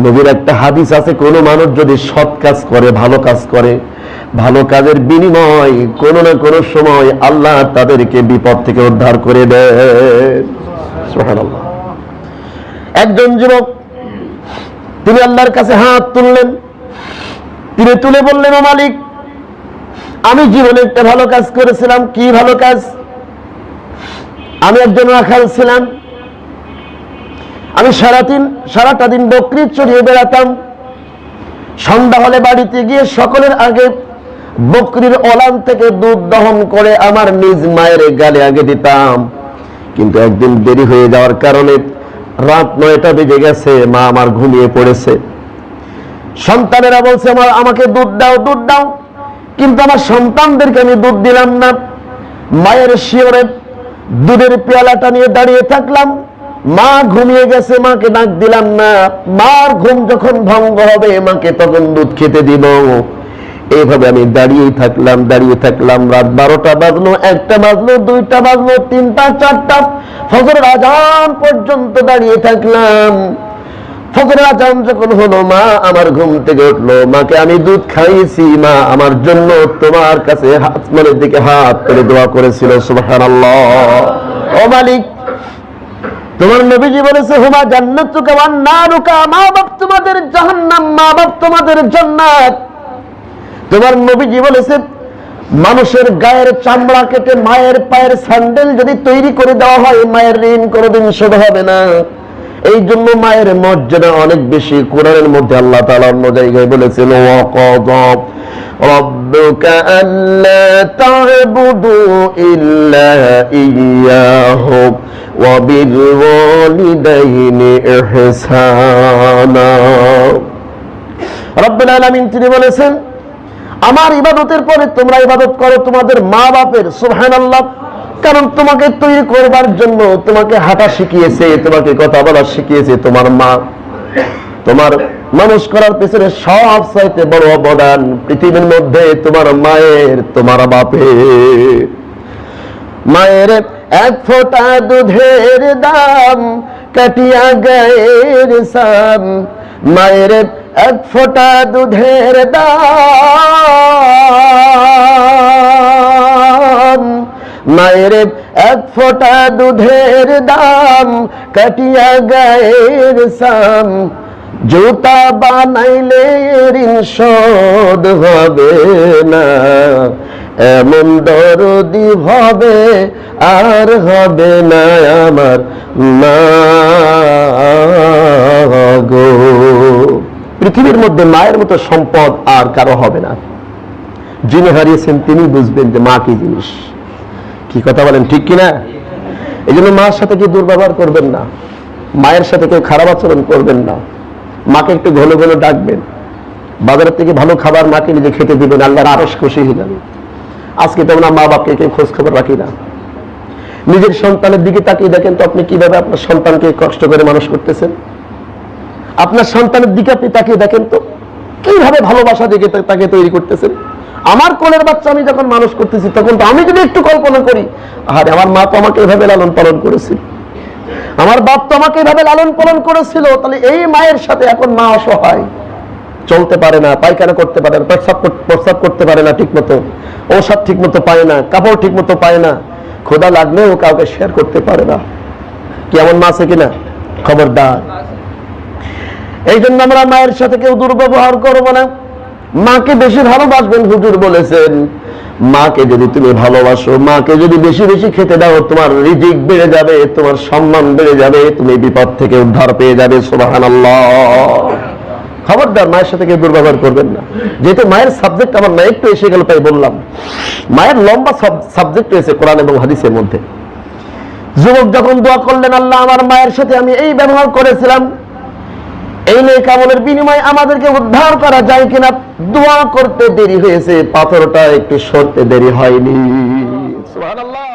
নবীর একটা হাদিস আছে, কোন মানুষ যদি সৎ কাজ করে, ভালো কাজ করে, ভালো কাজের বিনিময় কোনো না কোনো সময় আল্লাহ তাদেরকে বিপদ থেকে উদ্ধার করে দেন। সুবহানাল্লাহ। একজন যুবক তিনি আল্লাহর কাছে হাত তুললেন, তিনি তুলে বললেন, ও মালিক, আমি জীবনে একটা ভালো কাজ করেছিলাম। কি ভালো কাজ? আমি একজন রাখাল ছিলাম। আমি সারাটা দিন বকরি চড়িয়ে বেড়াতাম। সন্ধ্যা হলে বাড়িতে গিয়ে সকলের আগে বকরির ওলান থেকে দুধ দহন করে আমার নিজ মায়ের গালে আগে দিতাম। কিন্তু একদিন দেরি হয়ে যাওয়ার কারণে রাত 9টা বেজে গেছে, মা আমার ঘুমিয়ে পড়েছে। সন্তানেরা বলছে, আমাকে দুধ দাও, দুধ দাও, কিন্তু আমার সন্তানদেরকে আমি দুধ দিলাম না। মায়ের শিওরে দুধের পেয়ালাটা নিয়ে দাঁড়িয়ে থাকলাম। মা ঘুমিয়ে গেছে, মাকে ডাক দিলাম না। মার ঘুম যখন ভঙ্গ হবে মাকে তখন দুধ খেতে দিব। এইভাবে আমি দাঁড়িয়ে থাকলাম। রাত 12টা বাজলো, 1টা বাজলো, 2টা বাজলো, 3টা, 4টা, ফজরের আজান পর্যন্ত দাঁড়িয়ে থাকলাম। ফজরের আজান যখন হলো, মা আমার ঘুম থেকে উঠলো। মাকে আমি দুধ খাইয়েছি। মা আমার জন্য তোমার কাছে আসমানের দিকে হাত তুলে দোয়া করেছিল। সুবহানাল্লাহ। ও মালিক, তোমার নবীজি বলেছে, হুমা জান্নাতুকা ওয়ান নারুকা, মা বাপ তোমাদের জাহান্নাম, মা বাপ তোমাদের জান্নাত। তোমার নবীজি বলেছে, মানুষের গায়ের চামড়া কেটে মায়ের পায়ের স্যান্ডেল যদি তৈরি করে দেওয়া হয়, মায়ের ঋণ কোনোদিন শোধ হবে না। এই জন্য মায়ের মর্যাদা অনেক বেশি। কোরআনের মধ্যে আল্লাহ তাআলা অন্য জায়গায় বলেছেন, ওয়াকাযা রাব্বুকা আল্লা তা'বুদু ইল্লা ইয়্যাহু ওয়া বিল ওয়ালিদাইনি ইহসানা। রব্বুল আলামিন তিনি বলেছেন, আমার ইবাদতের পরে তোমরা ইবাদত করো তোমাদের মা বাপের। সুবহানাল্লাহ। কারণ তোমাকে তৈরি করবার জন্য তোমাকে হাঁটা শিখিয়েছে, তোমাকে কথা বলা শিখিয়েছে তোমার মা। তোমার মানুষ করার পেছনে সবচাইতে বড় অবদান পৃথিবীর মধ্যে তোমার মায়ের, তোমার বাপের। মায়ের এক ফোঁটা দুধের দাম কাটিয়া গায়ের সাম। মায়ের এক ফোঁটা দুধের দাম, মায়ের এক ফোঁটা দুধের দাম কাটিয়া গায়ের সাম। জুতা বানাইলে ঋণ শোধ হবে না, এমন দরদি হবে আর হবে না আমার মা গো। পৃথিবীর মধ্যে মায়ের মতো সম্পদ আর কারো হবে না। যিনি হারিয়েছেন তিনি বুঝবেন যে মা কি জিনিস। কি কথা বলেন, ঠিক কিনা? এই জন্য মার সাথে কি দুর্ব্যবহার করবেন না, মায়ের সাথে কেউ খারাপ আচরণ করবেন না। মাকে একটু ঘন ঘন ডাকবেন, বাজারের থেকে ভালো খাবার মাকে নিজে খেতে দিবেন, আল্লাহর আরশ খুশি হয়ে যাবে। আজকে তো আমরা মা বাপকে কেউ খোঁজ খবর রাখি না। নিজের সন্তানের দিকে তাকিয়ে দেখেন তো আপনি কিভাবে আপনার সন্তানকে কষ্ট করে মানুষ করতেছেন। আপনার সন্তানের দিকে আপনি তাকিয়ে দেখেন তো কিভাবে ভালোবাসা দিকে তাকে তৈরি করতেছেন। আমার কোলের বাচ্চা আমি যখন মানুষ করতেছি তখন তো আমি যদি একটু কল্পনা করি, আরে আমার মা তো আমাকে এভাবে লালন পালন করেছিল, আমার বাপ তো আমাকে এভাবে লালন পালন করেছিল, তাহলে এই মায়ের সাথে এখন মা অসহায়, চলতে পারে না, পায়খানা করতে পারে না, প্রস্রাব করতে পারে না ঠিক মতো, ঔষধ ঠিক মতো পায় না, কাপড় ঠিক মতো পায় না, ক্ষুধা লাগলেও কাউকে শেয়ার করতে পারে না। কি এমন মা আছে কিনা? খবরদার। এই জন্য আমরা মায়ের সাথে কেউ দুর্ব্যবহার করবো না। মাকে বেশি ভালোবাসবেন, হুজুর বলেছেন। মাকে যদি তুমি ভালোবাসো, মাকে যদি বেশি বেশি খেতে দাও, তোমার রিজিক বেড়ে যাবে, তোমার সম্মান বেড়ে যাবে, তুমি বিপদ থেকে উদ্ধার পেয়ে যাবে। সুবহানাল্লাহ। খবরদার, মায়ের সাথে কেউ দুর্ব্যবহার করবেন না। যেহেতু মায়ের সাবজেক্ট আমার না একটু এসে গেল তাই বললাম। মায়ের লম্বা সাবজেক্ট রয়েছে কোরআন এবং হাদিসের মধ্যে। যুবক যখন দোয়া করলেন, আল্লাহ আমার মায়ের সাথে আমি এই ব্যবহার করেছিলাম, এই নেক আমলের বিনিময়ে আমাদেরকে উদ্ধার করা যায় কিনা। দোয়া করতে দেরি হয়েছে, পাথরটা একটু সরতে দেরি হয়নি। সুবহানাল্লাহ।